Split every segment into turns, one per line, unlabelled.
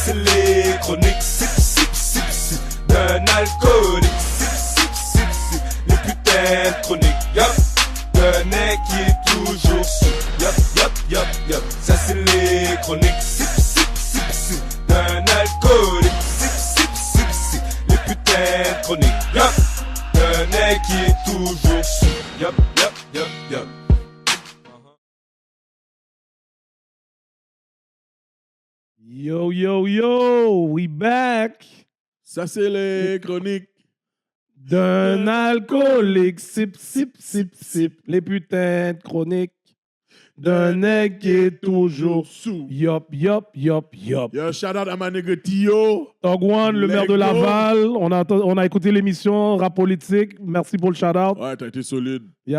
c'est les chroniques. Sip, sip, sip, sip. D'un alcoolique. Sip, sip, sip, sip. Les putains de chroniques. Yup. D'un mec qui est toujours sous. Yup, yup, yup, yup. Ça c'est les chroniques. Sip, sip, sip, sip. D'un alcoolique. Sip, sip, sip, sip. Les putains de chroniques. Yup. D'un mec qui est toujours sous. Yup, yup, yup, yup.
Yo, yo, yo, we back.
Ça, c'est les chroniques.
D'un alcoolique, sip, sip, sip, sip. Les putains de chroniques. D'un nègre qui est toujours
sous.
Yop, yop, yop, yop.
Yo, shout out à ma nègre Tio.
Togwan, le maire de
Let's go.
Laval. On a écouté l'émission Rap Politique. Merci pour le shout-out.
Ouais, t'as été solide.
Tu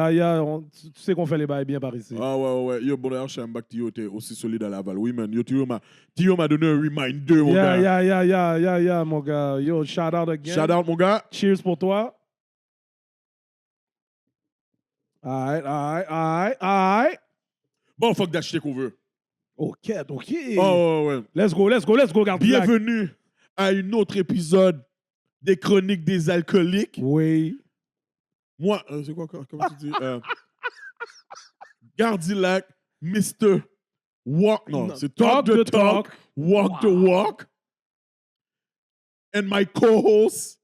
sais qu'on fait les bails bien par ici.
Ah ouais. Yo, bon d'ailleurs, je sais que Tio était aussi solide à Laval. Oui, man. Yo, Tio m'a donné un reminder, mon gars.
Yeah, mon gars. Yo, shout-out again.
Shout out, mon gars.
Cheers pour toi. Alright.
Bon, fuck d'acheter qu'on veut.
Ok.
Oh, ouais.
Let's go, garde.
Bienvenue à un autre épisode des Chroniques des Alcooliques.
Oui.
Moi, c'est quoi, comment tu dis? Gardilac, Mr. Walk. Non, c'est Talk the Talk, Walk the Walk. And my co-host,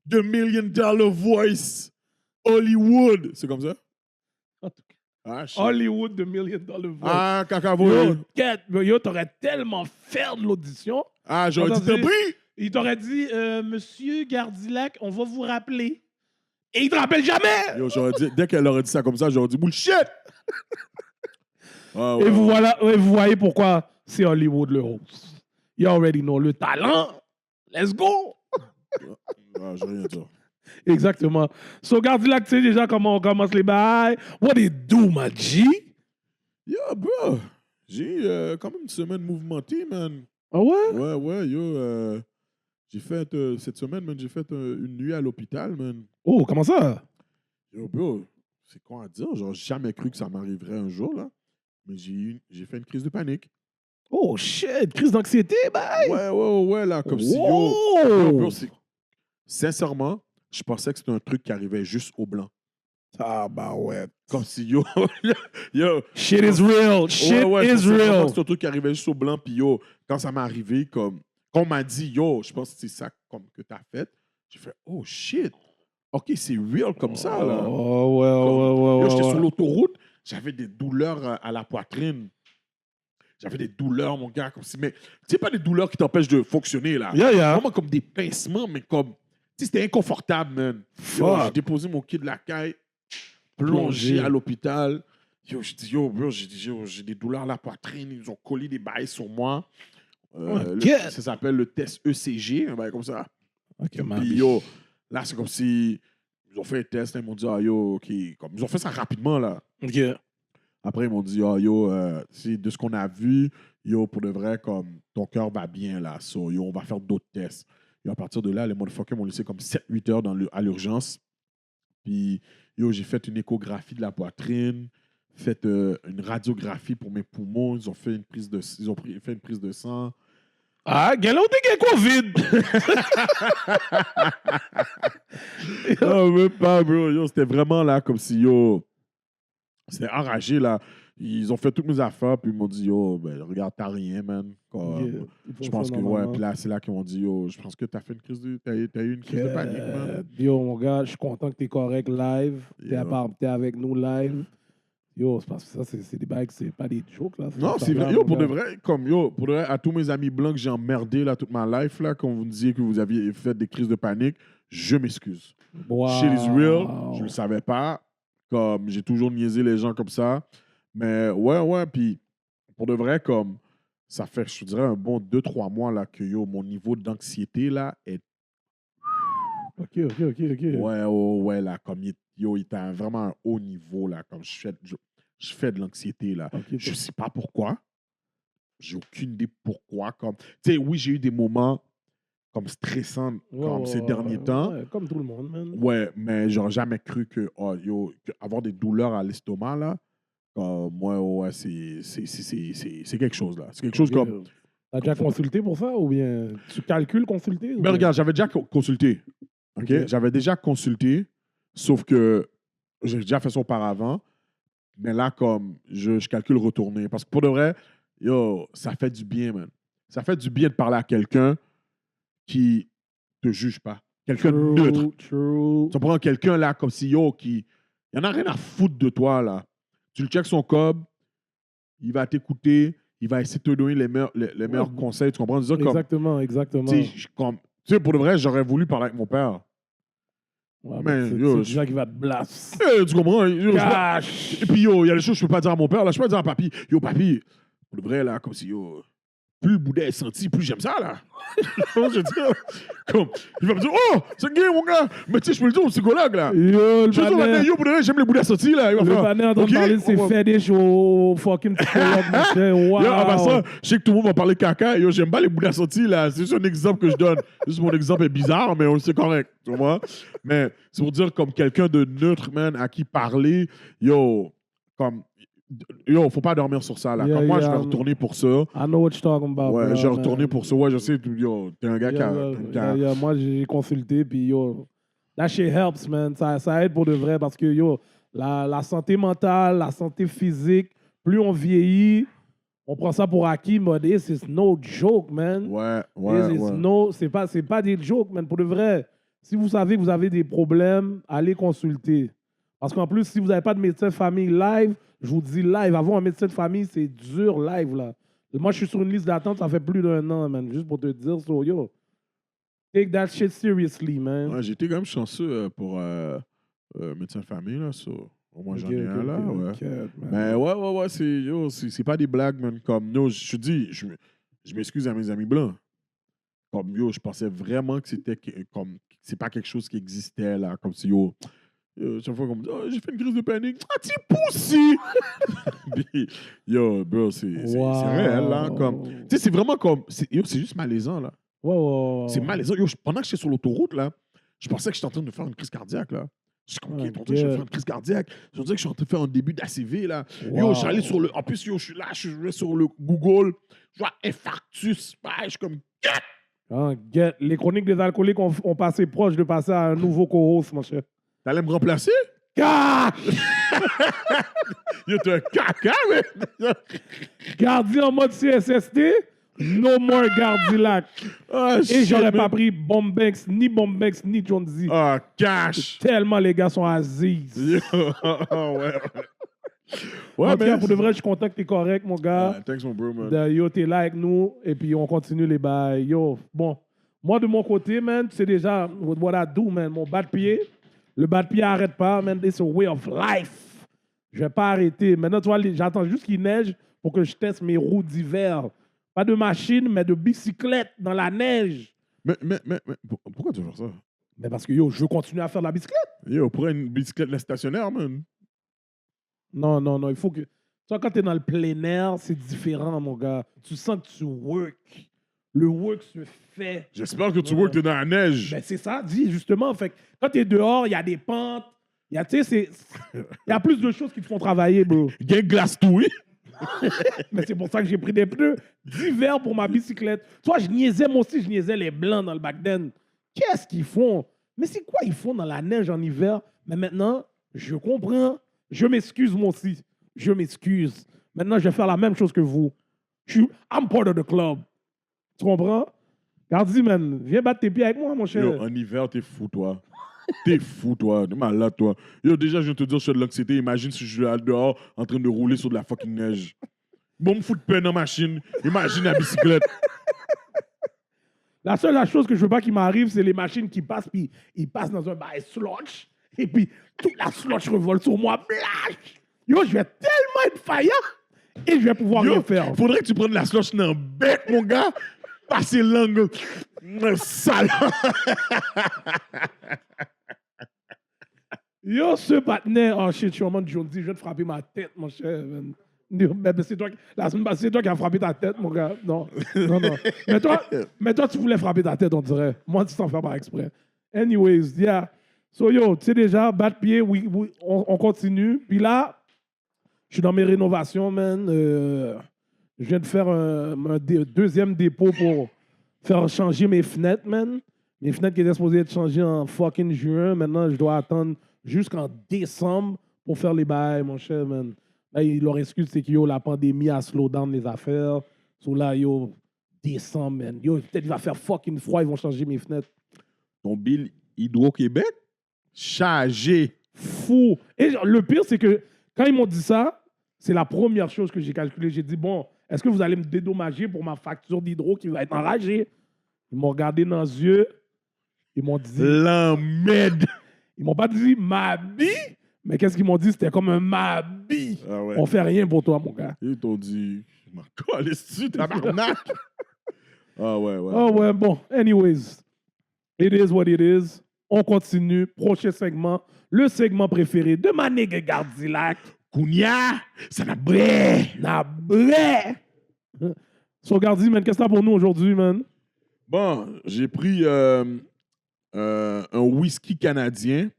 The $1 Million Voice, Hollywood. C'est comme ça? Ah, shit.
Hollywood, $1 Million Voice.
Ah, cacavoye.
Yo, t'aurais tellement fait de l'audition.
Ah, j'aurais dit, t'as pris?
Il t'aurait dit, Monsieur Gardilac, on va vous rappeler. Et il te rappelle jamais.
Yo, j'aurais dit, dès qu'elle aurait dit ça comme ça, j'aurais dit, bullshit! Ah, ouais,
Et vous voyez pourquoi c'est Hollywood le host. You already know le talent. Let's go.
Ah, j'ai rien dit.
Exactement. So, Gardilac, tu sais déjà comment on commence les bails. What it do, my G?
Yo, bro, j'ai quand même une semaine mouvementée, man.
Ah ouais?
Ouais, yo, j'ai fait, cette semaine, man, j'ai fait une nuit à l'hôpital, man.
Oh, comment ça?
Yo, bro, c'est quoi à dire? Genre, j'ai jamais cru que ça m'arriverait un jour, là. Mais j'ai fait une crise de panique.
Oh, shit. Crise d'anxiété, bail.
Ouais, là, comme si, yo, bro, sincèrement, je pensais que c'était un truc qui arrivait juste aux Blancs.
Ah, bah ouais.
Comme si, yo,
Shit is real. Shit is real.
C'est un truc qui arrivait juste aux Blancs, puis yo, quand ça m'est arrivé, comme, quand on m'a dit, yo, je pense que c'est ça comme que t'as fait, j'ai fait, oh shit, ok, c'est real comme ça, là.
Oh, ouais.
Yo, j'étais sur l'autoroute, j'avais des douleurs à la poitrine. J'avais des douleurs, mon gars, comme si, mais, tu sais, pas des douleurs qui t'empêchent de fonctionner, là.
Yeah.
Vraiment comme des pincements, mais comme, tu sais, c'était inconfortable, man. Yo, j'ai déposé mon kit de la caille, plongé à l'hôpital. Yo, je dis, yo, bro, j'ai des douleurs à la poitrine. Ils ont collé des bails sur moi. Ça s'appelle le test ECG, un bail comme ça.
OK,
Puis, yo, là, c'est comme si ils ont fait un test. Ils m'ont dit, ah, yo, OK. Comme, ils ont fait ça rapidement, là.
OK.
Après, ils m'ont dit, ah, yo, de ce qu'on a vu, yo, pour de vrai, comme, ton cœur va bien, là. So, yo, on va faire d'autres tests. Et à partir de là, les motherfuckers m'ont laissé comme 7-8 heures à l'urgence. Puis, yo, j'ai fait une échographie de la poitrine, fait une radiographie pour mes poumons. Ils ont fait une prise de sang.
Ah, gars, t'es COVID.
Non, même pas, bro. Yo, c'était vraiment là, comme si, yo, c'était enragé, là. Ils ont fait toutes mes affaires, puis ils m'ont dit, yo, ben, regarde, t'as rien, man. Comme, je pense que, ouais, puis là, c'est là qu'ils m'ont dit, yo, je pense que t'as eu une crise de panique, man.
Yo, mon gars, je suis content que t'es correct live. T'es avec nous live. Yo, c'est parce que ça, c'est des bagues, c'est pas des jokes, là.
Non, c'est vrai. Yo, pour de vrai, pour de vrai, à tous mes amis blancs que j'ai emmerdés, là, toute ma life, là, quand vous me disiez que vous aviez fait des crises de panique, je m'excuse.
Wow.
Shit is real. Je le savais pas. Comme, j'ai toujours niaisé les gens comme ça. Mais ouais, puis pour de vrai, comme, ça fait, je dirais, un bon 2-3 mois, là, que, yo, mon niveau d'anxiété, là, est...
OK.
Ouais, là, comme, yo, il était vraiment un haut niveau, là, comme je fais de l'anxiété, là.
Okay.
Je sais pas pourquoi. J'ai aucune idée pourquoi. Comme, tu sais, oui, j'ai eu des moments comme stressants comme ces derniers temps.
Ouais, comme tout le monde, man.
Ouais, mais j'aurais jamais cru que, avoir des douleurs à l'estomac, là, comme, ouais, c'est quelque chose, là. C'est quelque chose comme...
T'as déjà consulté pour ça ou bien tu calcules consulter? Ou
Mais
bien?
regarde, j'avais déjà consulté. OK?
Ok.
J'avais déjà consulté, sauf que j'ai déjà fait ça auparavant. Mais là, comme je calcule retourner. Parce que pour de vrai, yo, ça fait du bien, man. Ça fait du bien de parler à quelqu'un qui te juge pas. Quelqu'un de neutre.
True.
Tu prends quelqu'un là comme CEO qui. Il n'y en a rien à foutre de toi, là. Tu le checks son cob, il va t'écouter, il va essayer de te donner les meilleurs conseils. Tu comprends? Dire comme,
Exactement, exactement.
tu sais, tu sais, pour de vrai, j'aurais voulu parler avec mon père.
Ouais,
Mais,
c'est
yo,
déjà qui va te blast.
Tu comprends? Yo,
Cash!
et puis, yo, il y a des choses que je peux pas dire à mon père. Là. Je peux pas dire à papi. Yo, papi, pour de vrai, là, comme si, yo, plus le boudin est senti, plus j'aime ça, là. Je veux dire, comme, il va me dire, oh, c'est gay, mon gars. Mais tu sais, je peux le dire au psychologue, là.
Yo, le
Je veux dire, yo, pour de vrai, j'aime les boudins sentis, là. Il va
Le
faire,
panel en train de parler de ses fétiches au fucking psychologue, mon cher. Wow.
Yo, avant ça, je sais que tout le monde va parler caca. Yo, j'aime pas les boudins sentis, là. C'est juste un exemple que je donne. Juste mon exemple est bizarre, mais c'est correct. Tu vois? Mais c'est pour dire, comme quelqu'un de neutre, man, à qui parler, yo, comme. Yo, faut pas dormir sur ça, là.
Yeah,
Comme moi, je
yeah,
vais retourner pour ça.
I know what you're talking about.
Ouais,
bro,
je vais retourner
man.
pour ça. Ouais, je sais, yo, t'es un gars qui a.
Moi, j'ai consulté, puis yo, that shit helps, man. Ça aide pour de vrai parce que, yo, la santé mentale, la santé physique, plus on vieillit, on prend ça pour acquis, mais this is no joke, man.
Ouais,
This is no, c'est pas des jokes, man. Pour de vrai, si vous savez que vous avez des problèmes, allez consulter. Parce qu'en plus, si vous n'avez pas de médecin de famille live, je vous dis live, avoir un médecin de famille, c'est dur live, là. Moi, je suis sur une liste d'attente, ça fait plus d'1 an, man. Juste pour te dire, so, yo, take that shit seriously, man.
Ouais, j'étais quand même chanceux pour médecin de famille, là. Au moins, j'en ai un, là. Ouais. Mais ouais, c'est pas des blagues, man. Comme, yo, je te dis, je m'excuse à mes amis blancs. Comme, yo, je pensais vraiment que c'était comme, c'est pas quelque chose qui existait, là. Comme si, yo, chaque fois qu'on me dit, oh, j'ai fait une crise de panique. Ah, t'es poussé! Puis, yo, bro, c'est réel, là. Comme, tu sais, c'est vraiment comme, c'est juste malaisant, là.
Ouais.
C'est malaisant. Yo, pendant que j'étais sur l'autoroute, là, je pensais que j'étais en train de faire une crise cardiaque, là. Je suis comme, OK, tantôt, je vais faire une crise cardiaque. Je disais que je suis en train de faire un début d'ACV, là. Yo, je suis allé sur le. En plus, yo, je suis là, je vais sur le Google. Je vois infarctus. Je suis comme,
Les chroniques des alcooliques ont passé proche de passer à un nouveau co-host, mon cher.
t'allais me remplacer?
Cash!
Yo, t'es un caca, mais.
Gardien en mode CSST, no more Gardilac.
Ah,
Et j'aurais
shit,
pas
man.
pris Bombex, ni Jonesy.
Ah, cash.
Tellement les gars sont aziz.
Yo, ouais.
En
Ouais,
tout cas,
mais.
pour de vrai, je suis content que t'es correct, mon gars.
Thanks, mon bro, man.
Yo, t'es là avec nous, et puis on continue les bails. Yo, bon, moi de mon côté, man, tu sais déjà what I do, man. Mon bas de pied, le bas de pied arrête pas, man. It's a way of life. Je vais pas arrêter. Maintenant, tu vois, j'attends juste qu'il neige pour que je teste mes roues d'hiver. Pas de machine, mais de bicyclette dans la neige.
Mais pourquoi tu veux faire ça?
Mais parce que, yo, je veux continuer à faire de la bicyclette.
Yo, pour une bicyclette la stationnaire, man.
Non, il faut que... Tu vois, quand t'es dans le plein air, c'est différent, mon gars. Tu sens que tu work. Le work se fait.
J'espère que tu vois que t'es dans la neige.
Ben, c'est ça, dit, justement. Fait que quand t'es dehors, il y a des pentes. Il y a plus de choses qui te font travailler, bro.
Il y a une glace tout, oui.
Mais c'est pour ça que j'ai pris des pneus d'hiver pour ma bicyclette. Toi, je niaisais, moi aussi, je niaisais les blancs dans le back then. Qu'est-ce qu'ils font? Mais c'est quoi ils font dans la neige en hiver? Mais maintenant, je comprends. Je m'excuse, moi aussi. Je m'excuse. Maintenant, je vais faire la même chose que vous. I'm part of the club. Tu comprends? Gardi, man, viens battre tes pieds avec moi, mon cher.
Yo, en hiver, t'es fou, toi. T'es fou, toi. T'es malade, toi. Yo, déjà, je viens de te dire, je suis de l'anxiété. Imagine si je suis là dehors en train de rouler sur de la fucking neige. Bon, me fout de peine en machine. Imagine la bicyclette.
La seule chose que je veux pas qu'il m'arrive, c'est les machines qui passent, puis ils passent dans un bail slush, et puis toute la slush revole sur moi. Blash! Yo, je vais tellement être faillant, et je vais pouvoir rien
Yo,
faire.
faudrait que tu prennes la slush dans le bec, mon gars. Passer l'angle. Sale.
Yo, ce partenaire, oh shit, je suis en mode Jonesy, je vais te frapper ma tête, mon cher. Man. Mais c'est toi, la semaine passée, c'est toi qui as frappé ta tête, mon gars. Non. Mais toi, tu voulais frapper ta tête, on dirait. Moi, tu t'en fais par exprès. Anyways, yeah. So, yo, tu sais déjà, bas de pied, on continue. Puis là, je suis dans mes rénovations, man. Je viens de faire un deuxième dépôt pour faire changer mes fenêtres, man. Mes fenêtres qui étaient supposées être changées en fucking juin. Maintenant, je dois attendre jusqu'en décembre pour faire les bails, mon cher, man. Là, leur excuse, c'est que yo, la pandémie a slow down les affaires. So là, yo, décembre, man. Yo, peut-être il va faire fucking froid, ils vont changer mes fenêtres.
Ton bill Hydro-Québec, chargé.
Fou. Et genre, le pire, c'est que quand ils m'ont dit ça, c'est la première chose que j'ai calculée. J'ai dit, bon, est-ce que vous allez me dédommager pour ma facture d'hydro qui va être enragée? Ils m'ont regardé dans les yeux. Ils m'ont dit...
L'emmède.
Ils m'ont pas dit ma bille, mais qu'est-ce qu'ils m'ont dit? C'était comme un ma bille.
Ah ouais.
On fait rien pour toi, mon gars.
Ils t'ont dit, je m'en calisse-tu, tabarnak? Ah ouais, ouais.
Oh ouais, bon. Anyways, it is what it is. On continue. Prochain segment. Le segment préféré de ma nègre Gardilac.
Kounia, ça n'a bré.
Na bré. So, Gardi, man, qu'est-ce que t'as pour nous aujourd'hui, man?
Bon, j'ai pris un whisky canadien.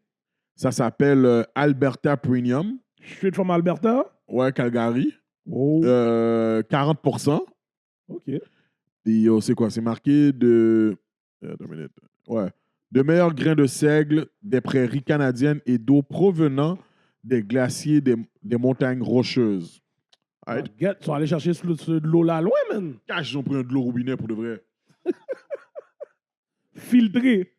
Ça s'appelle Alberta Premium.
Straight from Alberta?
Ouais, Calgary.
Oh.
40%.
OK.
Et c'est quoi? C'est marqué de... Attends une minute. Ouais. De meilleurs grains de seigle des prairies canadiennes et d'eau provenant des glaciers des montagnes rocheuses. Right?
Get, tu vas aller chercher de l'eau là loin, man.
Cache, ils ont pris de l'eau robinet pour de vrai.
Filtré.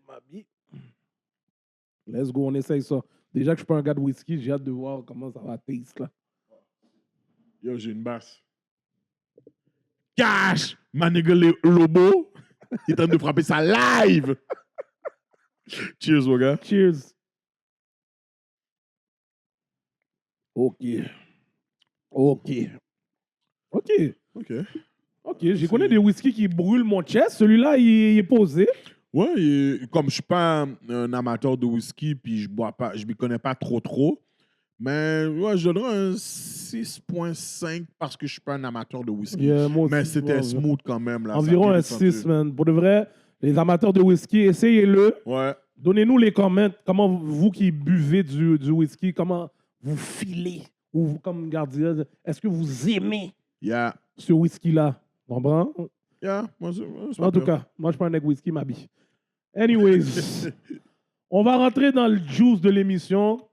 Ma bille. Let's go, on essaye ça. Déjà que je suis pas un gars de whisky, j'ai hâte de voir comment ça va taste, là.
Yo, j'ai une basse. Cache, ma nigga Lobo. Il est en train de frapper ça live. Cheers, mon gars.
Cheers. OK. OK. OK.
OK.
OK, j'ai connu des whisky qui brûlent mon chest. Celui-là, il est posé.
Ouais, et comme je suis pas un amateur de whisky, puis je m'y connais pas trop, mais ouais, je donnerais un 6.5 parce que je suis pas un amateur de whisky.
Yeah, moi aussi,
mais c'était
ouais.
smooth quand même. Là,
Environ
ça a
un
bien descendu.
6, man. Pour de vrai, les amateurs de whisky, essayez-le.
Ouais.
Donnez-nous les commentaires. Comment vous qui buvez du whisky, comment vous filez? Ou vous, comme gardien, est-ce que vous aimez
Yeah.
ce whisky-là? Comprends?
Yeah. Moi, c'est
En tout cas, moi, je prends un nec whisky, ma bille. Anyways, on va rentrer dans le juice de l'émission.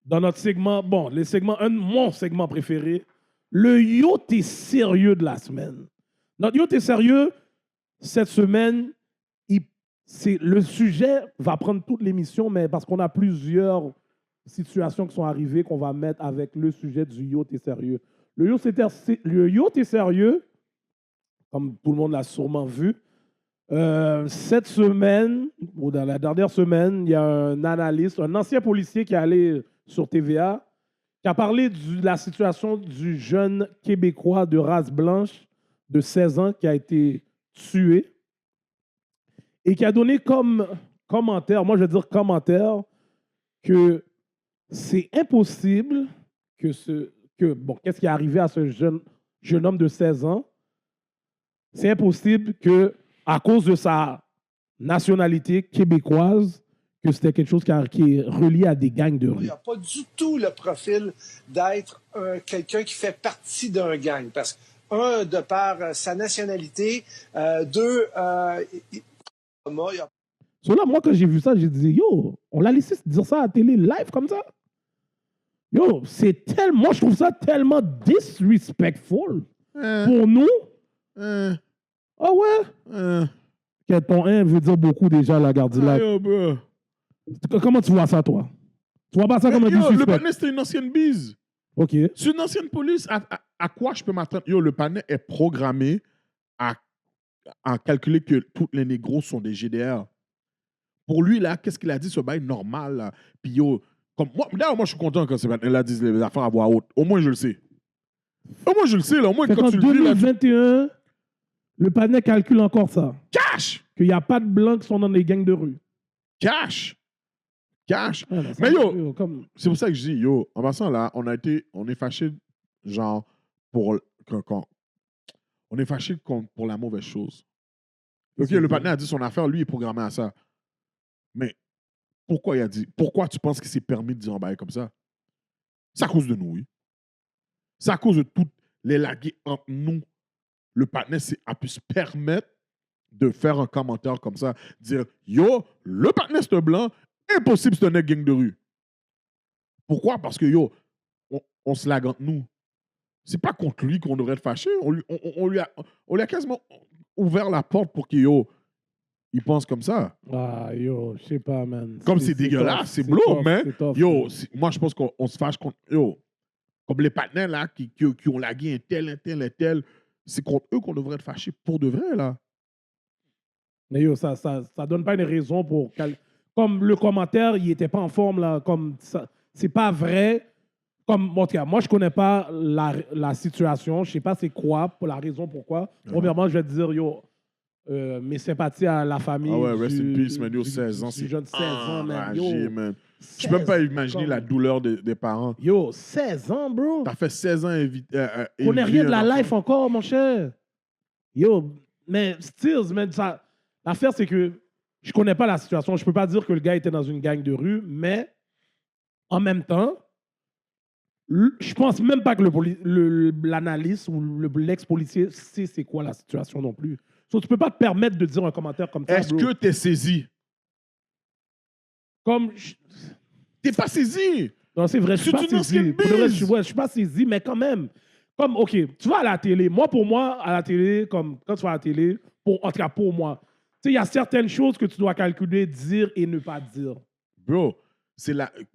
Dans notre segment, bon, les segments, mon segment préféré, le yo t'es sérieux de la semaine. Notre yo t'es sérieux, cette semaine, le sujet va prendre toute l'émission, mais parce qu'on a plusieurs situations qui sont arrivées qu'on va mettre avec le sujet du yo t'es sérieux. Le yo t'es sérieux, comme tout le monde l'a sûrement vu, cette semaine, ou dans la dernière semaine, il y a un analyste, un ancien policier qui est allé sur TVA, qui a parlé de la situation du jeune Québécois de race blanche de 16 ans qui a été tué et qui a donné comme commentaire, moi je vais dire commentaire, que c'est impossible qu'est-ce qui est arrivé à ce jeune homme de 16 ans? C'est impossible que à cause de sa nationalité québécoise, que c'était quelque chose qui est relié à des gangs de
Il
rue.
n'a pas du tout le profil d'être quelqu'un qui fait partie d'un gang. Parce que, un, de par sa nationalité, deux,
So là, moi, quand j'ai vu ça, j'ai dit, yo, on l'a laissé dire ça à la télé live comme ça? Yo, c'est tellement, moi, je trouve ça tellement disrespectful pour nous. Ah ouais? Que ton 1 veut dire beaucoup déjà, la Gardilac.
Yo, bro.
Comment tu vois ça, toi? Tu vois pas ça comme un
Yo, le
disrespect?
panel, c'était une ancienne bise.
OK.
C'est une ancienne police. À quoi je peux m'attendre? Yo, le panel est programmé à calculer que tous les négros sont des GDR. Pour lui, là, qu'est-ce qu'il a dit, ce bail normal, là? Puis yo, comme moi, d'ailleurs, moi, je suis content quand ce panel-là dise les affaires à voix haute. Au moins, je le sais. Au moins, je le sais, là. Au moins,
Fait
quand
qu'en
tu le dis, là,
2021, le panel calcule encore ça.
cash!
Qu'il n'y a pas de blancs qui sont dans les gangs de rue.
Cash! Cash!
Ah, non, ça,
Mais yo,
comme...
c'est pour ça que je dis, yo, en passant là, on est fâché, genre, on est fâché pour la mauvaise chose. Ok, le partenaire a dit son affaire, lui, est programmé à ça. Mais pourquoi il a dit, pourquoi tu penses qu'il s'est permis de dire un bail comme ça? C'est à cause de nous, oui. C'est à cause de toutes les lagues entre nous. Le partenaire a pu se permettre de faire un commentaire comme ça, dire yo, le partenaire c'est un blanc, impossible c'est un gang de rue. Pourquoi? Parce que yo, on se lague entre nous. C'est pas contre lui qu'on devrait être fâché. On lui a quasiment ouvert la porte pour qu'il il pense comme ça.
Ah, yo, je sais pas, man.
Comme c'est dégueulasse,
tough,
c'est blow, mais
tough,
yo, moi je pense qu'on se fâche contre yo. Comme les partenaires là qui ont lagué un tel, c'est contre eux qu'on devrait être fâché pour de vrai là.
Mais yo, ça donne pas une raison pour... Comme le commentaire, il était pas en forme, là. Comme ça, c'est pas vrai. Comme, en tout cas, moi, je connais pas la situation. Je sais pas c'est quoi, pour la raison pourquoi. Premièrement, je vais te dire, yo, mes sympathies à la famille.
Ah ouais, rest in peace, man. Yo,
du
16 ans,
c'est jeune 16 ans, man.
enragé,
Yo,
man. Je peux même pas imaginer la douleur des parents.
Yo, 16 ans, bro.
T'as fait 16 ans
On n'est rien de la life encore, mon cher. Yo, mais still, man, l'affaire, c'est que je connais pas la situation. Je peux pas dire que le gars était dans une gang de rue, mais en même temps, je pense même pas que l'analyste ou l'ex-policier sait c'est quoi la situation non plus. So, tu peux pas te permettre de dire un commentaire comme ça.
Est-ce que t'es saisi?
Comme...
T'es pas saisi!
Non, c'est vrai, je suis pas saisi. Pour le reste, je suis pas saisi, mais quand même. Comme, OK, tu vas à la télé. Pour moi, à la télé, comme quand tu vas à la télé, en tout cas pour moi, tu sais, il y a certaines choses que tu dois calculer, dire et ne pas dire.
Bro,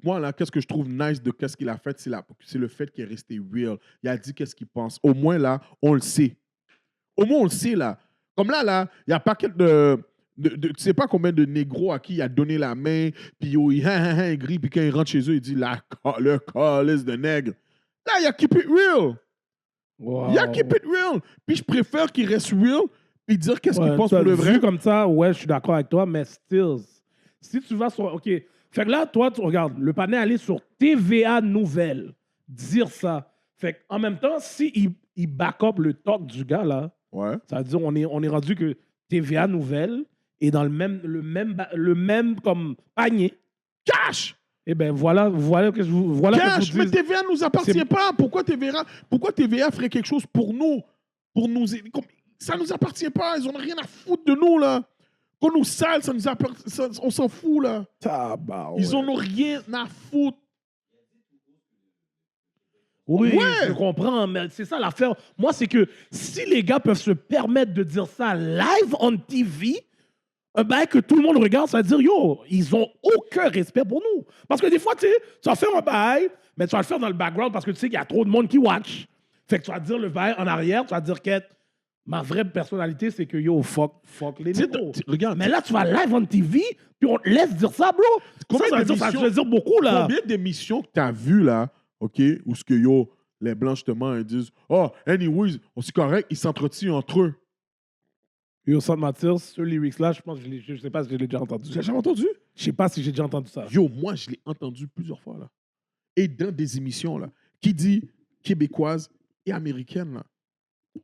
moi, là, qu'est-ce que je trouve nice de qu'est-ce qu'il a fait, c'est le fait qu'il est resté real. Il a dit qu'est-ce qu'il pense. Au moins, là, on le sait. Au moins, on le sait, là. Comme là, il y a un paquet tu sais pas combien de négros à qui il a donné la main, puis il gris, puis quand il rentre chez eux, il dit le calice de nègre. Là, il a keep it real.
Wow.
Il a keep it real. Puis je préfère qu'il reste real, puis dire qu'est-ce qu'il pense pour le vrai.
Vu comme ça, ouais, je suis d'accord avec toi, mais still, si tu vas sur... OK, fait que là, toi, tu regardes, le panel aller sur TVA Nouvelles, dire ça. Fait qu'en même temps, si il back up le talk du gars, là,
ouais.
Ça veut dire on est rendu que TVA Nouvelles est dans le même comme panier.
Cash!
Eh bien, voilà que je vous
Cash,
dis.
mais TVA nous appartient pas. Pourquoi TVA ferait quelque chose pour nous aider? Ça nous appartient pas. Ils ont rien à foutre de nous, là. Qu'on nous sale, on s'en fout, là. Ils en ont rien à foutre.
Oui,
ouais.
je comprends, mais c'est ça l'affaire. Moi, c'est que si les gars peuvent se permettre de dire ça live on TV, ben, que tout le monde regarde, ça veut dire, yo, ils ont aucun respect pour nous. Parce que des fois, tu sais, tu vas faire un bail, mais tu vas le faire dans le background parce que tu sais qu'il y a trop de monde qui watch. Fait que tu vas dire le bail en arrière, tu vas dire que ma vraie personnalité, c'est que, yo, fuck les négros.
Regarde.
Mais là, tu vas live on TV, puis on te laisse dire ça, bro. Ça veut dire beaucoup, là.
Combien d'émissions que tu as vues, là, OK, où ce que, yo, les Blancs, justement, ils disent, oh, anyways, c'est correct, ils s'entretiennent entre eux.
Yo, San Mathias, ce lyrics-là, je pense que je sais pas si je l'ai déjà entendu.
Tu l'as jamais entendu?
Je sais pas si j'ai déjà entendu ça.
Yo, moi, je l'ai entendu plusieurs fois, là. Et dans des émissions, là, qui dit québécoise et américaine, là.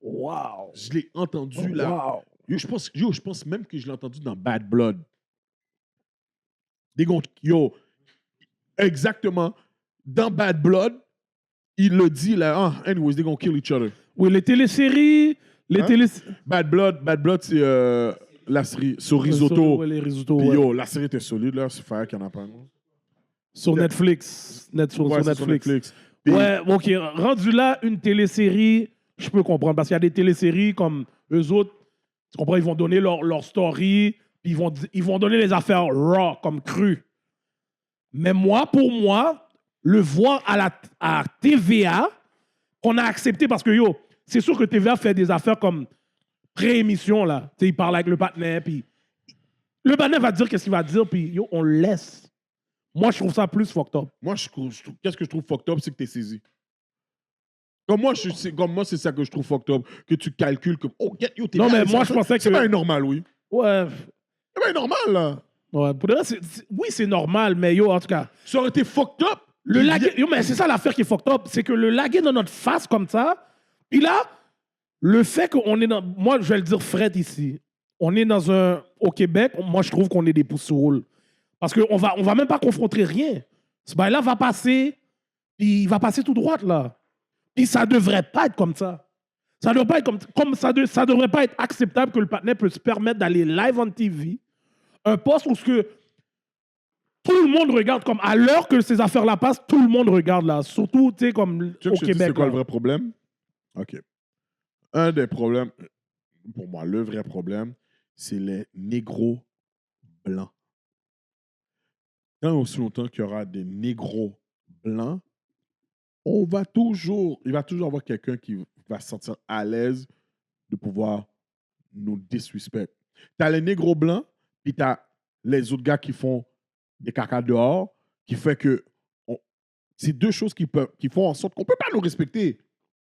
Wow!
Je l'ai entendu, là.
Wow!
Je pense même que je l'ai entendu dans Bad Blood. Yo, exactement. Dans Bad Blood, il le dit, là, anyways, they're gonna kill each other.
Oui, les téléséries...
Bad Blood, c'est la série sur Risotto.
Les risottos,
Puis yo, la série était solide, là. C'est faire qu'il y en a pas.
Sur Netflix. Sur Netflix.
Puis,
ouais, OK. Rendu là, une télésérie, je peux comprendre. Parce qu'il y a des téléséries comme eux autres, tu comprends, ils vont donner leur story, puis ils vont donner les affaires raw, comme crues. Mais pour moi, le voir à TVA, qu'on a accepté parce que, yo, c'est sûr que TVA fait des affaires comme pré-émission, là. Tu sais, il parle avec le partenaire, puis le partenaire va dire qu'est-ce qu'il va dire, puis yo, on le laisse. Moi, je trouve ça plus fucked up.
Moi, qu'est-ce que je trouve fucked up, c'est que t'es saisi. Comme moi, c'est ça que je trouve fucked up. Que tu calcules comme, oh, yo, t'es
non, mais moi, je pensais que...
C'est pas normal, oui.
Ouais.
C'est pas normal, là.
Ouais, pour le reste, oui, c'est normal, mais yo, en tout cas...
Ça aurait été fucked up.
Yo, mais c'est ça l'affaire qui est fucked up. C'est que le laguer dans notre face comme ça, puis là, le fait qu'on est dans... Moi, je vais le dire Fred ici. On est au Québec, moi, je trouve qu'on est des pousseroules. Parce qu'on va même pas confronter rien. Ce bail-là va passer, puis il va passer tout droit, là. Puis ça devrait pas être comme ça. Ça devrait pas être comme ça devrait pas être acceptable que le partenaire peut se permettre d'aller live on TV, un poste où ce que tout le monde regarde, comme à l'heure que ces affaires-là passent, tout le monde regarde, là. Surtout, tu sais, comme
Tu
au
veux que je te dise
Québec.
c'est quoi
là.
le vrai problème? OK. Un des problèmes, pour moi, le vrai problème, c'est les négros blancs. Tant aussi longtemps qu'il y aura des négros blancs, il va toujours avoir quelqu'un qui va se sentir à l'aise de pouvoir nous disrespect. Tu as les négros blancs, puis tu as les autres gars qui font des caca dehors, qui fait que c'est deux choses qui font en sorte qu'on ne peut pas nous respecter.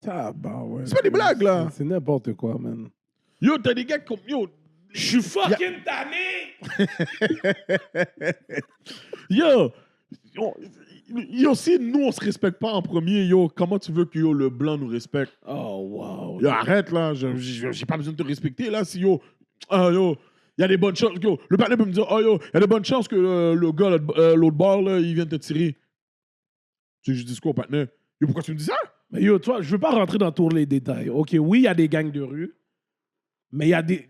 Ah, bah ouais.
C'est pas des blagues, là.
C'est n'importe quoi, man.
Yo, t'as des gars comme... Yo,
Je suis fucking tanné!
yo, si nous, on se respecte pas en premier, yo, comment tu veux que yo, le blanc nous respecte?
Oh, wow.
Yo, arrête, là. J'ai pas besoin de te respecter, là. Si, yo, il y a des bonnes chances. Yo, le partenaire peut me dire, oh, yo, il y a des bonnes chances que le gars, l'autre bord, là, il vienne te tirer. Tu sais, je dis quoi au partenaire? Yo, pourquoi tu me dis ça?
Mais yo, toi, je veux pas rentrer dans tous les détails. OK, oui, il y a des gangs de rue, mais il y a des...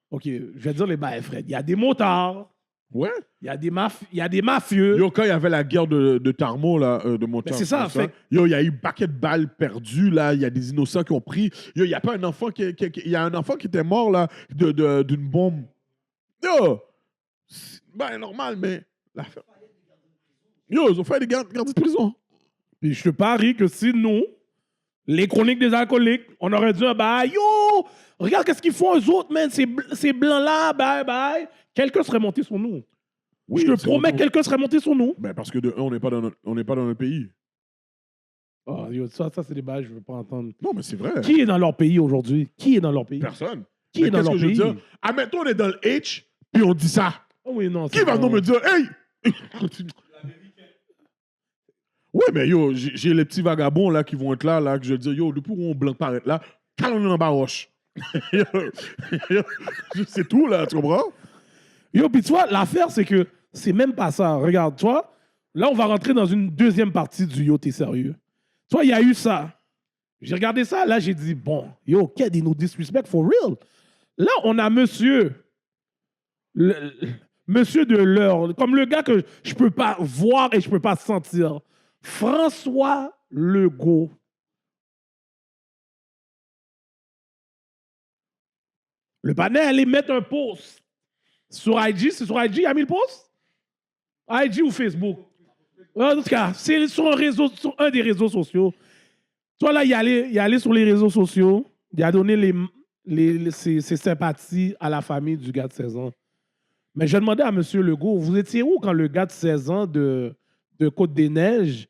OK, je vais dire les bails, Fred. Il y a des motards,
Ouais.
il y a des mafieux.
Yo, quand il y avait la guerre de Tarmo, là, de Montagne,
c'est ça, fait-
yo, il y a eu paquet de balles perdues, là. Il y a des innocents qui ont pris. Yo, il y a pas un enfant il y a un enfant qui était mort, là, d'une bombe. Yo, ben, normal, mais l'affaire. Yo, ils ont fait des gardes de prison.
Puis je te parie que si nous, les chroniques des alcooliques, on aurait dit, bah, yo, regarde qu'est-ce qu'ils font eux autres, man, ces blancs-là, bye, bye. Quelqu'un serait monté sur nous.
Oui,
je te
c'est
promets,
autant.
quelqu'un serait monté sur nous.
Ben, parce que de un, on n'est pas dans notre pays.
Oh, yo, ça c'est des bails, je veux pas entendre.
Non, mais c'est vrai.
Qui est dans leur pays aujourd'hui? Qui est dans leur pays?
Personne.
Qui
Mais
est dans
qu'est-ce
leur
que je veux
pays?
dire? Admettons, on est dans le H, puis on dit ça.
Oh oui, non,
Qui va venir me dire, hey! Ouais, mais yo, j'ai les petits vagabonds là qui vont être là, que je vais dire, yo, depuis où on blanc paraît là, quand on est en baroche. C'est tout là, tu comprends?
Yo, puis tu vois, l'affaire, c'est que c'est même pas ça. Regarde, toi, là, on va rentrer dans une deuxième partie du Yo, t'es sérieux. Toi, il y a eu ça. J'ai regardé ça, là, j'ai dit, bon, yo, Ked, il nous disrespect for real. Là, on a monsieur de l'heure, comme le gars que je peux pas voir et je peux pas sentir. François Legault. Le panel allait mettre un post sur IG. C'est sur IG, il a mis le post? IG ou Facebook? En tout cas, c'est sur un des réseaux sociaux. Toi, là, il est allé sur les réseaux sociaux. Il a donné ses sympathies à la famille du gars de 16 ans. Mais je demandais à M. Legault, vous étiez où quand le gars de 16 ans de Côte-des-Neiges,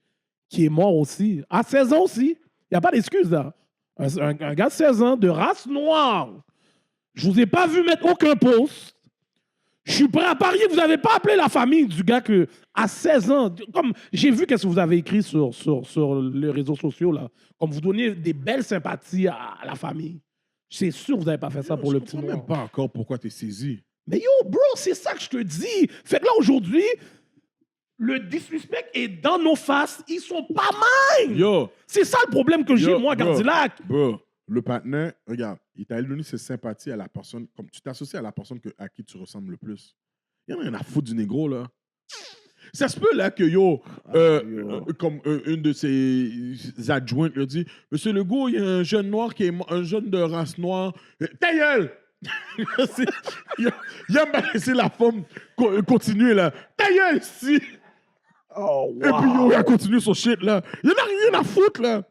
qui est mort aussi, à 16 ans aussi, il n'y a pas d'excuse là. Un gars de 16 ans de race noire. Je ne vous ai pas vu mettre aucun post. Je suis prêt à parier que vous n'avez pas appelé la famille du gars que, à 16 ans, comme j'ai vu qu'est-ce que vous avez écrit sur les réseaux sociaux, là, comme vous donnez des belles sympathies à la famille. C'est sûr que vous n'avez pas fait ça pour le petit
Je ne
noir.
même pas encore pourquoi tu es saisi.
Mais yo, bro, c'est ça que je te dis. Fait que là, aujourd'hui, le disrespect est dans nos faces. Ils sont pas mal.
Yo,
C'est ça le problème que j'ai, moi,
bro,
Gardilac.
bro, le partenaire, regarde, il t'a donné ses sympathies à la personne, comme tu t'associes à la personne à qui tu ressembles le plus. Il y en a rien à foutre du négro, là. Ça se peut, là, que comme une de ses adjointes lui dit, Monsieur Legault, il y a un jeune noir qui est un jeune de race noire. Ta gueule! Il a mal laissé la femme continuer, là. Ta gueule, ici!
Oh,
Et puis, yo, il a continué son shit, là. Il n'y en a rien à foutre, là.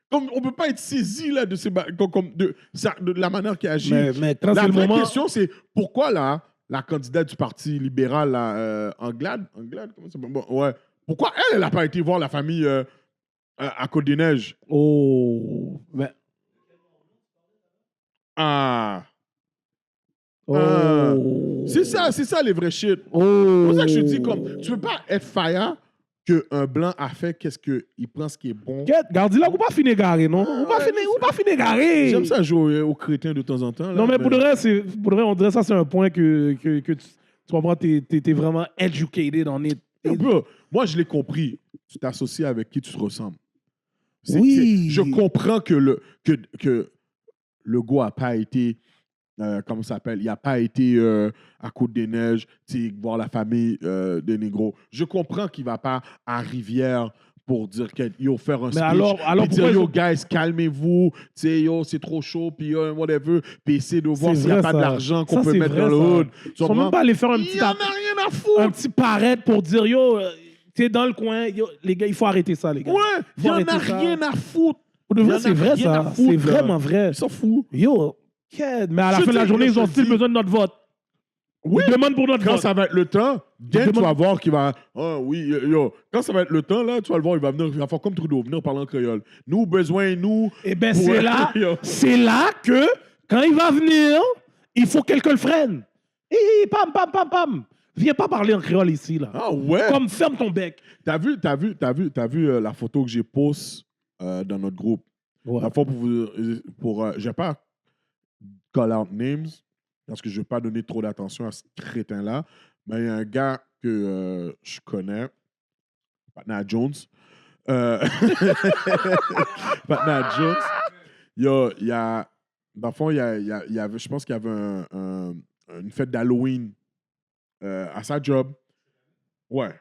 Comme on ne peut pas être saisi, là, de la manière qu'il agit.
Mais quand
La
c'est le
vraie
moment...
question, c'est pourquoi, là, la candidate du Parti libéral, là, Anglade, comment ça s'appelle? Bon, ouais. Pourquoi elle n'a pas été voir la famille à Côte-des-Neiges?
Oh... Mais...
Ah.
Oh...
C'est ça les vrais shit.
Oh...
C'est pour ça que je te dis, comme, tu peux pas être fire qu'un blanc a fait qu'est-ce qu'il prend ce qui est bon.
Gardilac, ou pas finir garé, non? Ou pas finir garé.
J'aime ça jouer au crétin de temps en temps. Là,
Non, mais pour de vrai, on dirait ça, c'est un point que Tu comprends? T'es vraiment educated on it.
Bro, moi, je l'ai compris. Tu t'associes avec qui tu te ressembles.
Oui.
Je comprends que le gars n'a pas été, comment ça s'appelle, il n'a pas été à Côte-des-Neiges, voir la famille des négros. Je comprends qu'il ne va pas à Rivière pour dire qu'il va faire un speech.
Alors
puis dire, yo, guys, calmez-vous, yo, c'est trop chaud, puis whatever, puis essayer de voir s'il n'y a pas de l'argent qu'on peut mettre dans le hood.
Ils sont même pas allés faire un petit...
Il en a rien à foutre.
Un petit paraître pour dire, yo, t'es dans le coin, yo, les gars, il faut arrêter ça, les gars.
Ouais, il n'y en a rien à foutre.
Pour de vrai, c'est vrai, ça. C'est vraiment vrai.
Ils s'en foutent.
Yo, mais à la fin de la journée, ils ont still besoin de notre vote.
Oui.
Ils demandent pour notre
Quand
vote.
ça va être le temps, tu vas voir qu'il va... Ah oui, yo. Quand ça va être le temps, là, tu vas le voir, il va venir, il va faire comme Trudeau, venir parler en créole. Nous, besoin, nous...
Eh bien, c'est là que, quand il va venir, il faut que quelqu'un le freine. Pam, pam, pam, pam. Viens pas parler en créole ici, là.
Ah ouais?
Comme ferme ton bec.
T'as vu la photo que j'ai poste dans notre groupe?
Ouais.
La fois je vais pas call out names, parce que je ne vais pas donner trop d'attention à ce crétin-là, mais il y a un gars que je connais, Patna Jones. Patna Jones. Dans le fond, il y avait, je pense qu'il y avait une fête d'Halloween à sa job. Ouais.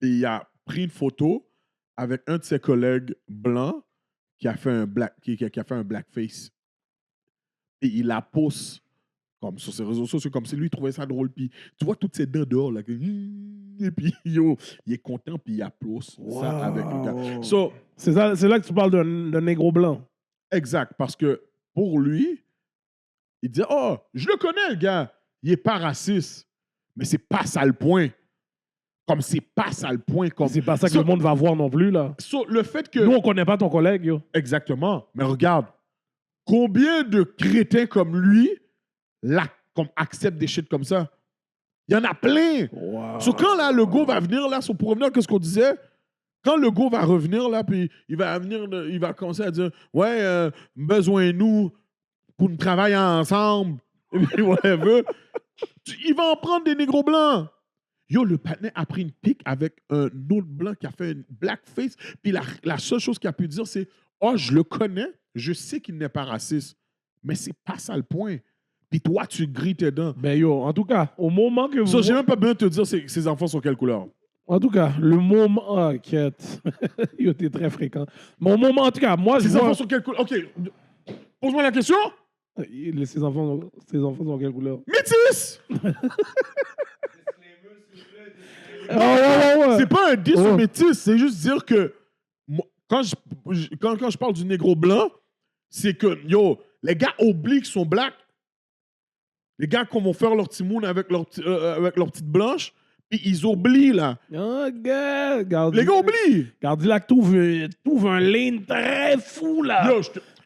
Et il a pris une photo avec un de ses collègues blancs qui a fait un blackface. Et il la poste comme sur ses réseaux sociaux, comme si lui, il trouvait ça drôle. Puis tu vois toutes ces dents dehors, là. Et puis, yo, il est content, puis il applaudit ça avec le gars. So,
c'est là que tu parles d'un négro blanc.
Exact, parce que pour lui, il dit, oh, je le connais, le gars. Il n'est pas raciste. Mais c'est pas ça le point. Comme c'est pas ça le point. Comme...
C'est pas ça que le monde va voir non plus, là.
Le fait que...
Nous, on connaît pas ton collègue, yo.
Exactement. Mais regarde, combien de crétins comme lui acceptent des shit comme ça? Il y en a plein.
Wow.
So, quand là, le gars va venir, là, pour revenir, qu'est-ce qu'on disait? Quand le gars va revenir, là, puis il va commencer à dire, ouais, besoin de nous pour nous travailler ensemble. Whatever. Il va en prendre des négros blancs. Yo, le patinet a pris une pique avec un autre blanc qui a fait une blackface. Puis la seule chose qu'il a pu dire, c'est « Oh, je le connais, je sais qu'il n'est pas raciste. » Mais c'est pas ça le point. Puis toi, tu grilles tes dents.
Ben yo, en tout cas, au moment que vous...
J'ai même pas besoin de te dire ses enfants sont quelle couleur.
En tout cas, le moment... Ah, quête. Yo, t'es très fréquent. Mais au moment, en tout cas, moi,
Ses enfants sont quelle couleur? OK. Pose-moi la question.
Ses enfants sont quelle couleur?
Métis!
Ouais.
C'est pas un diss au métis, c'est juste dire que quand je parle du négro blanc, c'est que, yo, les gars oublient qu'ils sont blacks. Les gars qui vont faire leur petit moon avec leur petite blanche, puis ils oublient, là.
Oh, gars,
les gars oublient.
Regarde là que t'ouvres un lane très fou, là.
Yo,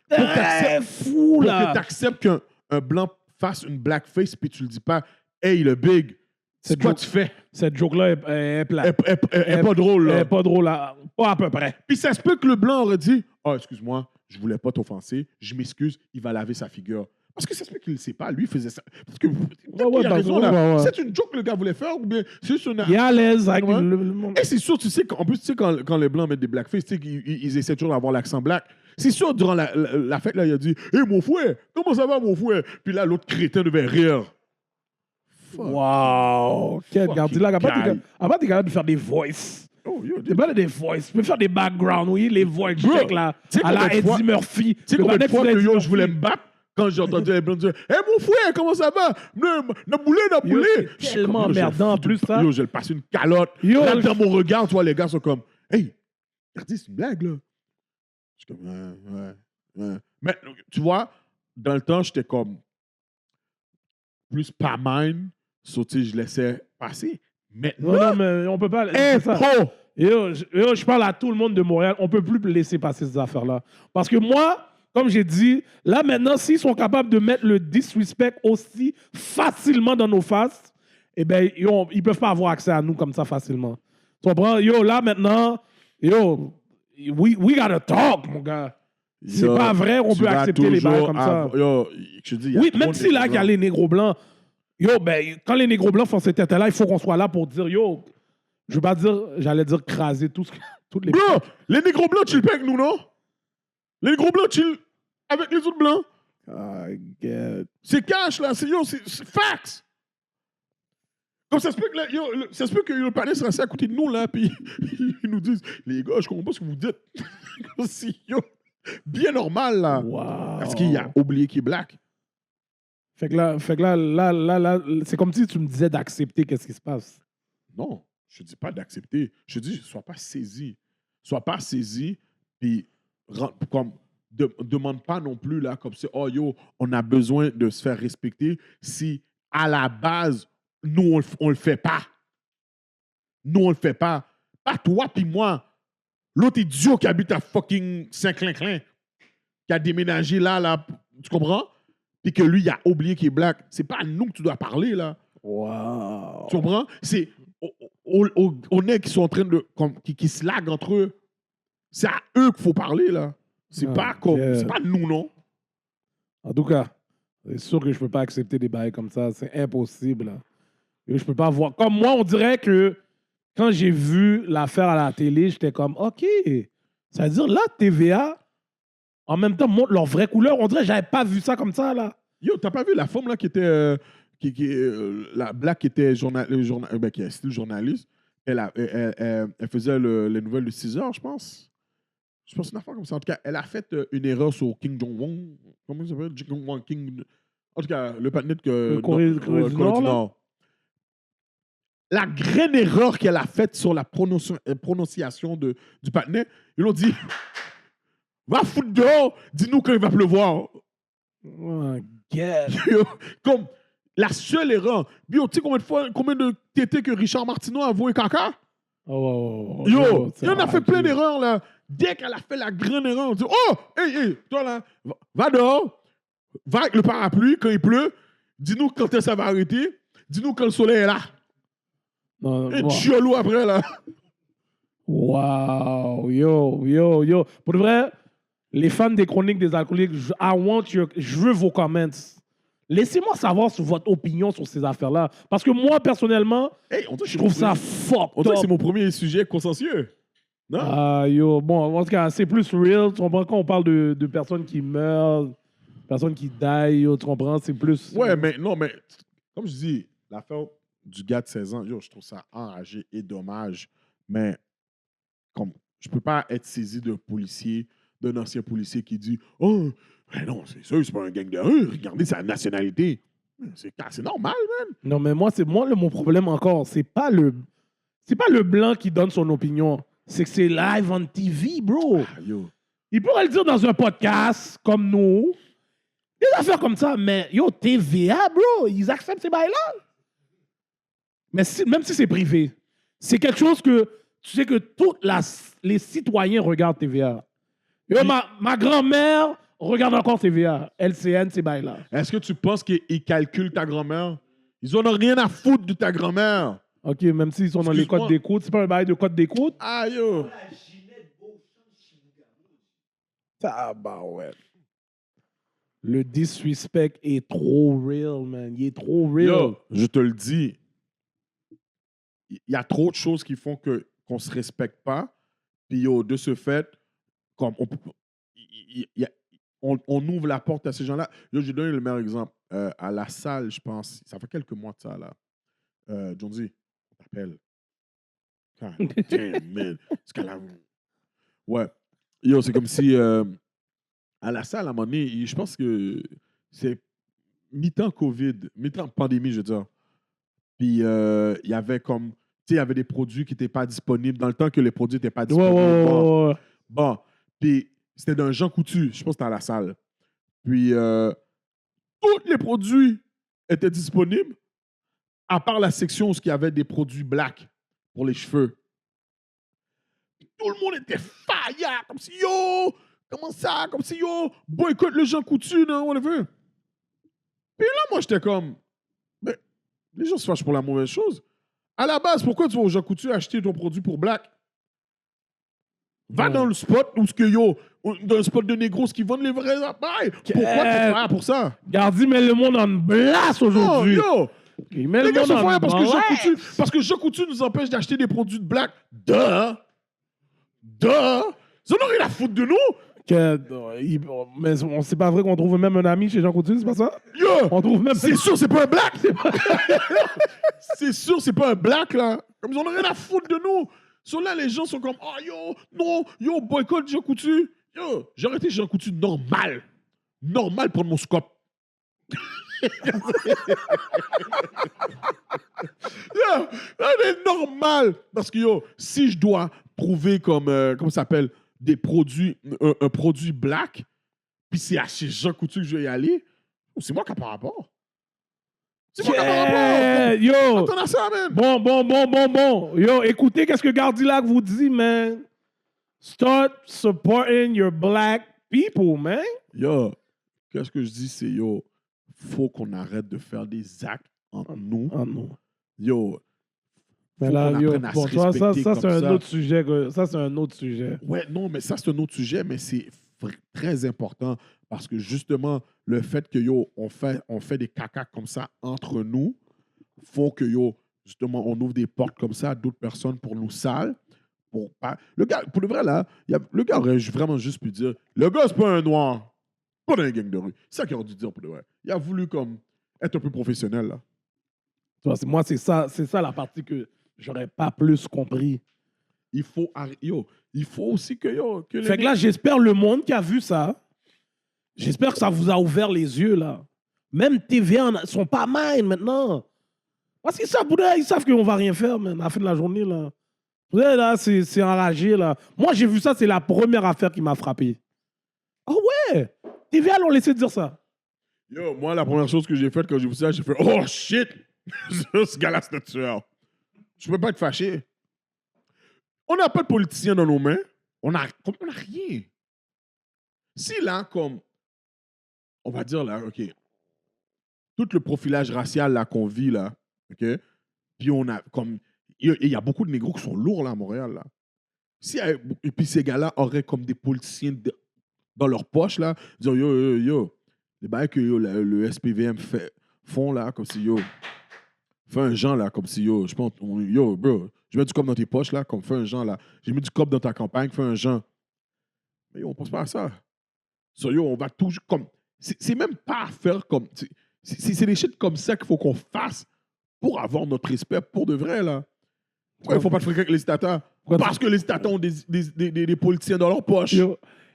très fou, là.
Pour que t'acceptes qu'un blanc fasse une blackface, puis tu le dis pas, hey, le big, c'est quoi tu fais?
Cette joke-là est plate.
Elle est pas drôle, là.
Elle est pas drôle, là. Pas à peu près.
Puis ça se peut que le blanc aurait dit, oh, excuse-moi, je voulais pas t'offenser, je m'excuse, il va laver sa figure. Parce que ça se peut qu'il ne sait pas, lui, il faisait ça. Parce que il a raison, là. C'est une joke que le gars voulait faire, ou bien c'est juste une...
Il est à l'aise avec le monde.
Et c'est sûr, tu sais, en plus, tu sais, quand les blancs mettent des blackface, tu sais, ils essaient toujours d'avoir l'accent black. C'est sûr, durant la fête, là, il a dit, hé, mon fouet, comment ça va, mon fouet? Puis là, l'autre crétin devait rire.
Wow! Regarde là, après, t'es capable de faire des voices.
Oh, yo,
t'es pas des voices. Tu peux faire des backgrounds, oui, les voix check là. À la Eddie Murphy.
Tu sais combien de fois que yo, je voulais me battre quand j'ai entendu les blancs dire hé, mon frère, comment ça va? N'a boulé.
C'est tellement emmerdant en plus, ça.
Yo, je le passe une calotte. Là, dans mon regard, tu vois, les gars sont comme hey, regardez, c'est une blague, là. Je suis comme ouais. Mais tu vois, dans le temps, j'étais comme plus pas mine. Sauter, je laissais passer. Maintenant,
non, mais on peut pas. Je parle à tout le monde de Montréal. On peut plus laisser passer ces affaires-là. Parce que moi, comme j'ai dit, là maintenant, s'ils sont capables de mettre le disrespect aussi facilement dans nos faces, eh bien, ils peuvent pas avoir accès à nous comme ça facilement. Tu comprends? Yo, là maintenant, we gotta talk, mon gars. C'est pas vrai, on peut accepter les bails comme ça.
Yo, je dis,
oui, même si là, il y a les négros blancs. Yo, ben, quand les négros blancs font cette tête-là, il faut qu'on soit là pour dire, yo, je veux pas dire, j'allais dire craser toutes les...
Bro, les négros blancs chillent pas avec nous, non? Les négros blancs chillent avec les autres blancs. C'est cash, là. C'est facts. Comme ça se peut que, là, ça se peut que le panel sera assis à côté de nous, là, puis ils nous disent, les gars, je comprends pas ce que vous dites. Comme si, yo, bien normal, là.
Wow.
Parce qu'il a oublié qu'il est black.
Fait que là, c'est comme si tu me disais d'accepter qu'est-ce qui se passe.
Non, je dis pas d'accepter. Je dis, sois pas saisi. Sois pas saisi, puis comme demande pas non plus, là, comme si, oh yo, on a besoin de se faire respecter si, à la base, nous, on le fait pas. Nous, on le fait pas. Pas toi puis moi. L'autre idiot qui habite à fucking Saint-Clinclin, qui a déménagé là, tu comprends? Puis que lui, il a oublié qu'il est black. C'est pas à nous que tu dois parler, là.
Wow.
Tu comprends? C'est on est qui sont en train de... qui se laguent entre eux. C'est à eux qu'il faut parler, là. C'est pas comme... C'est pas nous, non?
En tout cas, c'est sûr que je peux pas accepter des bails comme ça. C'est impossible, là. Et je peux pas voir... Comme moi, on dirait que quand j'ai vu l'affaire à la télé, j'étais comme, OK, ça veut dire là, TVA, en même temps, montre leur vraie couleur. On dirait que j'avais pas vu ça comme ça, là.
Yo, t'as pas vu la femme, là, qui était... la black qui était qui est style journaliste. Elle faisait les nouvelles de 6 heures, je pense. Je pense une affaire comme ça. En tout cas, elle a fait une erreur sur Kim Jong-un. Comment il s'appelle? Kim... En tout cas, le partenaire que...
Le Corée du Nord.
La graine erreur qu'elle a faite sur la prononciation du partenaire, ils l'ont dit, va foutre dehors, dis-nous quand il va pleuvoir.
Oh, God.
Comme la seule erreur. Yo, tu sais combien de tétés que Richard Martineau a voué caca?
Oh,
Yo, il en a fait plein d'erreurs, là. Dès qu'elle a fait la grande erreur, on dit, oh, hey, toi là, va dehors, va avec le parapluie quand il pleut, dis-nous quand est-ce que ça va arrêter, dis-nous quand le soleil est là. Et chiolou après, là.
Wow, yo. Pour de vrai, les fans des chroniques des alcooliques, je veux vos comments. Laissez-moi savoir sur votre opinion sur ces affaires-là. Parce que moi, personnellement, je trouve ça fucked
on dirait que c'est mon premier sujet consensueux. Non?
Yo, bon, en tout cas, c'est plus real. Tu comprends, quand on parle de personnes qui meurent, personnes qui die, yo, tu comprends, c'est plus...
Ouais, mais non, mais comme je dis, l'affaire du gars de 16 ans, yo, je trouve ça enragé et dommage. Mais comme je peux pas être saisi d'un ancien policier qui dit « Oh, ben non, c'est sûr, c'est pas un gang de rue. Regardez sa nationalité. » C'est normal, man.
Non, mais mon problème encore, c'est pas le blanc qui donne son opinion. C'est que c'est live on TV, bro.
Yo.
Il pourrait le dire dans un podcast comme nous. Des affaires comme ça, mais yo, TVA, bro, ils acceptent ces bails-là. Mais même si c'est privé, c'est quelque chose que tu sais que tous les citoyens regardent TVA. Yo, ma grand-mère regarde encore TVA. LCN, ces bails-là.
Est-ce que tu penses qu'ils calculent ta grand-mère? Ils en ont rien à foutre de ta grand-mère.
OK, même s'ils sont dans les codes d'écoute, c'est pas un bail de code d'écoute?
Ah, yo!
Tabarouette. Le disrespect est trop real, man. Il est trop real.
Yo, je te le dis, il y a trop de choses qui font qu'on ne se respecte pas. Puis, yo, de ce fait, comme on ouvre la porte à ces gens-là. Yo, je vais donner le meilleur exemple. À la salle, je pense, ça fait quelques mois de ça, là. Jonesy, on t'appelle. God damn, man. Ouais. Yo, c'est comme si à la salle, à un moment donné, je pense que c'est mi-temps COVID, mi-temps pandémie, je veux dire. Puis il y avait comme, tu sais, il y avait des produits qui n'étaient pas disponibles dans le temps que les produits n'étaient pas disponibles. Bon. Puis c'était d'un Jean Coutu, je pense que c'était à la salle. Puis tous les produits étaient disponibles, à part la section où il y avait des produits black pour les cheveux. Tout le monde était fire, comme si yo, comment ça, comme si yo, boycott le Jean Coutu, non, on le veut. Puis là, moi, j'étais comme, mais les gens se fâchent pour la mauvaise chose. À la base, pourquoi tu vas au Jean Coutu acheter ton produit pour black? Va dans le spot où ce que yo, dans le spot de négros qui vendent les vrais appareils. Pourquoi tu vas pour ça?
Gardi met le monde en place aujourd'hui.
Non, yo,
Il met
Les
le
gars
monde
sont
en
froids parce que
dedans.
parce que Jean Coutu nous empêche d'acheter des produits de black. Duh! Ils en ont rien à foutre de nous!
Mais c'est pas vrai qu'on trouve même un ami chez Jean Coutu, c'est pas ça?
Yo!
On trouve même.
C'est sûr, c'est pas un black! C'est sûr, c'est pas un black, là! Comme ils en ont rien à foutre de nous! Sur là, les gens sont comme, oh yo, non, yo, boycott Jean Coutu! Yo, j'ai arrêté Jean Coutu normal! Normal prendre mon scope! Yo, c'est normal! Parce que yo, si je dois trouver comme, comment ça s'appelle, des produits, un produit black, puis c'est à chez Jean Coutu que je vais y aller, c'est moi qui n'ai pas rapport. C'est moi qui n'ai pas rapport!
Yo!
Attends à ça, man!
Bon. Yo, écoutez qu'est-ce que Gardilac vous dit, man. Start supporting your black people, man.
Yo, qu'est-ce que je dis, c'est yo, faut qu'on arrête de faire des actes entre nous.
Ah non.
Yo,
Mais
faut
là,
qu'on
yo,
apprenne à
bon,
se
ça,
respecter
c'est
comme
un autre sujet. Ça, c'est un autre sujet.
Ouais, non, mais ça, c'est un autre sujet, mais c'est très important parce que justement, le fait que, yo, on fait des caca comme ça entre nous, faut que, yo, justement, on ouvre des portes comme ça à d'autres personnes pour nous saler. Pour pas... Le gars, pour le vrai, là, le gars aurait vraiment juste pu dire, le gars, c'est pas un noir, pas dans une gang de rue. C'est ça qu'il aurait dû dire pour le vrai. Il a voulu, comme, être un peu professionnel, là.
Moi, c'est ça la partie que j'aurais pas plus compris.
Il faut aussi que, yo... Que
Fait que là, j'espère le monde qui a vu ça, j'espère que ça vous a ouvert les yeux, là. Même TVA, sont pas mal maintenant. Parce qu'ils savent qu'on va rien faire, man, à la fin de la journée, là. Vous savez, là, c'est enragé, là. Moi, j'ai vu ça, c'est la première affaire qui m'a frappé. Ah ouais! TVA l'ont laissé dire ça.
Yo, moi, la première chose que j'ai faite quand j'ai vu ça, j'ai fait « Oh, shit! Ce gars-là, c'est notre tueur. » Je peux pas être fâché. On n'a pas de politiciens dans nos mains. On a rien. Si là, comme, on va dire là, OK, tout le profilage racial là qu'on vit là, OK, puis on a comme, il y a beaucoup de négros qui sont lourds là à Montréal là. Et puis ces gars-là auraient comme des politiciens dans leur poche là, dire yo, les bails que yo, le SPVM font là, comme si yo, fais un genre là, comme si yo, je pense, yo, bro, je mets du cop dans tes poches là, comme fais un genre là, j'ai mis du cop dans ta campagne, fais un genre. Mais yo, on pense pas à ça. So, yo, on va toujours comme, c'est même pas à faire comme, c'est des shit comme ça qu'il faut qu'on fasse pour avoir notre respect pour de vrai là. Pourquoi il ne faut pas te fréquenter avec les citateurs? Parce que les citateurs ont des politiciens dans leur poche.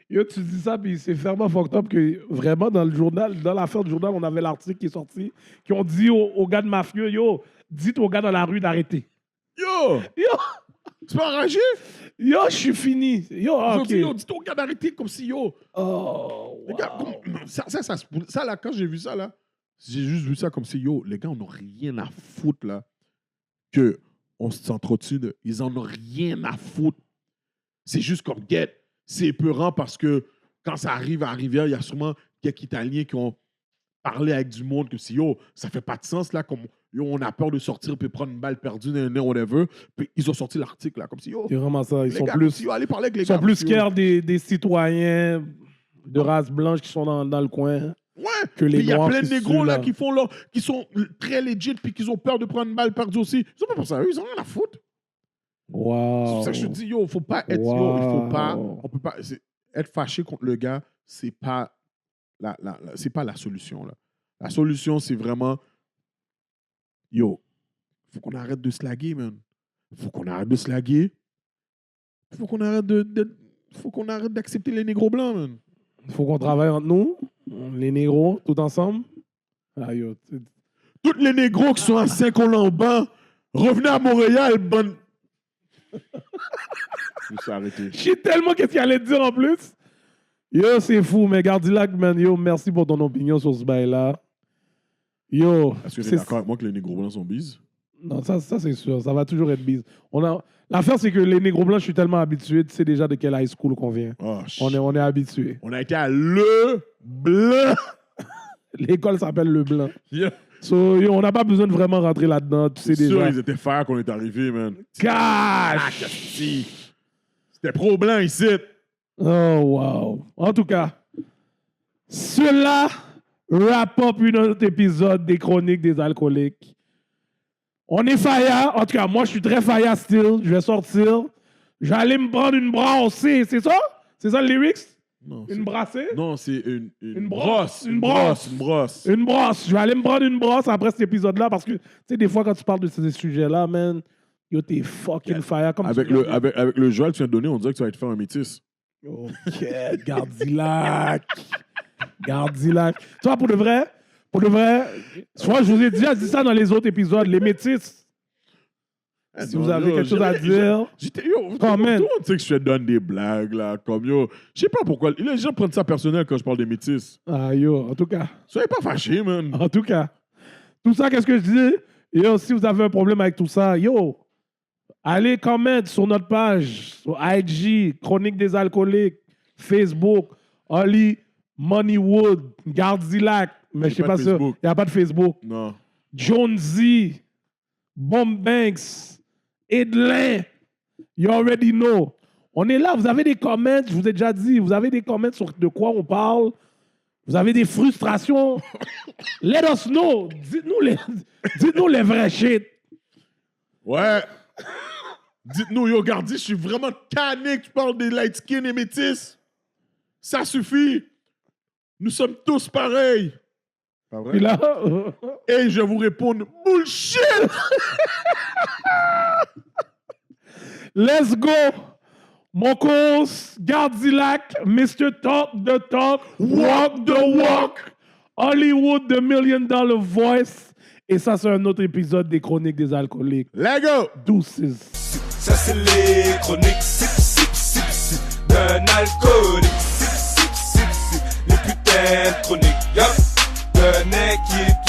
Yo, tu dis ça, puis c'est vraiment fucked up que vraiment dans le journal, dans l'affaire du journal, on avait l'article qui est sorti, qui ont dit aux gars de mafieux, yo, dites aux gars dans la rue d'arrêter.
Yo! Tu pas enragé?
Yo, je suis fini. Yo, ok.
Yo, dites aux gars d'arrêter comme si yo.
Oh,
Les gars, ça là, quand j'ai vu ça là, j'ai juste vu ça comme si yo, les gars, on n'a rien à foutre là. Que on s'entretue de. Ils en ont rien à foutre. C'est juste comme get. C'est épeurant parce que quand ça arrive à Rivière, il y a sûrement quelques Italiens qui ont parlé avec du monde que si yo, ça fait pas de sens là, comme yo, on a peur de sortir puis prendre une balle perdue, whatever. Puis ils ont sorti l'article là, comme si yo.
c'est vraiment ça. Ils
les
sont
gars,
plus,
si, yo, allez parler avec les
ils sont
gars,
plus
comme si, yo.
scared des citoyens de race blanche qui sont dans le coin.
Ouais,
que les
il y a
Noirs
plein
qui
de
se
négros
tuent,
là,
là.
qui sont très legit puis qui ont peur de prendre une balle perdue aussi. Ils ont pas pensé à eux, ils ont rien à foutre.
Wow.
C'est pour ça que je te dis, yo, faut pas être,
Wow.
yo, il faut pas, on peut pas, être fâché contre le gars, c'est pas c'est pas la solution là. La solution, c'est vraiment, yo, faut qu'on arrête de se laguer, man. Faut qu'on arrête de se laguer. Faut qu'on arrête faut qu'on arrête d'accepter les négros blancs, man.
Il faut qu'on travaille entre nous, les négros, tout ensemble. Ah, yo,
Tous les négros qui sont à Saint-Colomban, revenez à Montréal, bonne. Je me suis arrêté.
je sais tellement qu'est-ce qu'il allait te dire en plus. Yo, c'est fou, mais Gardilac, man, yo, merci pour ton opinion sur ce bail-là. Yo,
Est-ce que tu es d'accord avec moi que les négros blancs sont bises?
Non, ça c'est sûr, ça va toujours être bise. L'affaire, c'est que les négros blancs, je suis tellement habitué, tu sais déjà de quel high school qu'on vient.
Oh,
On est habitué.
On a été à Le Blanc.
L'école s'appelle Le Blanc.
Yeah.
So, yo, on n'a pas besoin de vraiment rentrer là-dedans, tu sais
C'est sûr,
déjà.
ils étaient fiers qu'on est arrivé, man.
Cash!
C'était pro-blanc ici.
Oh, wow. En tout cas, cela wrap up un autre épisode des Chroniques des alcooliques. On est faya. En tout cas, moi, je suis très faya still. Je vais sortir. J'allais me prendre une brassée. C'est ça? C'est ça le lyrics?
Non,
Une brassée?
Non, c'est
Une
brosse.
Une brosse.
Une brosse.
Une brosse. Je vais aller me prendre une brosse après cet épisode-là parce que, tu sais, des fois, quand tu parles de ces sujets-là, man, yo, t'es fucking fire. Comme
Avec le Joël que tu viens de donner, on dirait que tu vas te faire un métis.
Ok, Gardilac. Gardilac. Tu vois, pour de vrai, soit je vous ai déjà dit ça dans les autres épisodes, les métis. Si vous avez quelque chose à dire,
Tout le monde sait que je te donne des blagues, là. Comme yo, je sais pas pourquoi. Les gens prennent ça personnel quand je parle des métis.
Ah, yo, en tout cas.
Soyez pas fâchés, man.
En tout cas. Tout ça, qu'est-ce que je dis? Yo, si vous avez un problème avec tout ça, yo, allez comment sur notre page, sur IG, Chronique des alcooliques, Facebook, Oli, Moneywood, Gardilac, mais je sais pas ça. Il n'y a pas de Facebook.
Non.
Jonesy, Bomb Banks, Edlin, you already know. On est là, vous avez des comments, je vous ai déjà dit, vous avez des comments sur de quoi on parle, vous avez des frustrations. Let us know. Dites-nous les vrais shit.
Ouais. Dites-nous, yo, Gardi, je suis vraiment tanné que tu parles des light skin et métis. Ça suffit. Nous sommes tous pareils. Pas vrai?
Puis là,
Et je vais vous répondre, bullshit!
let's go. Mon cause, Gardilac, Mr. Talk the Talk, Walk the Walk, Hollywood, the $1 Million Voice. Et ça, c'est un autre épisode des Chroniques des alcooliques.
Let's go!
Deuces.
Ça c'est les chroniques sip d'un alcoolique. Sip, les putains de chroniques, yup, d'un mec qui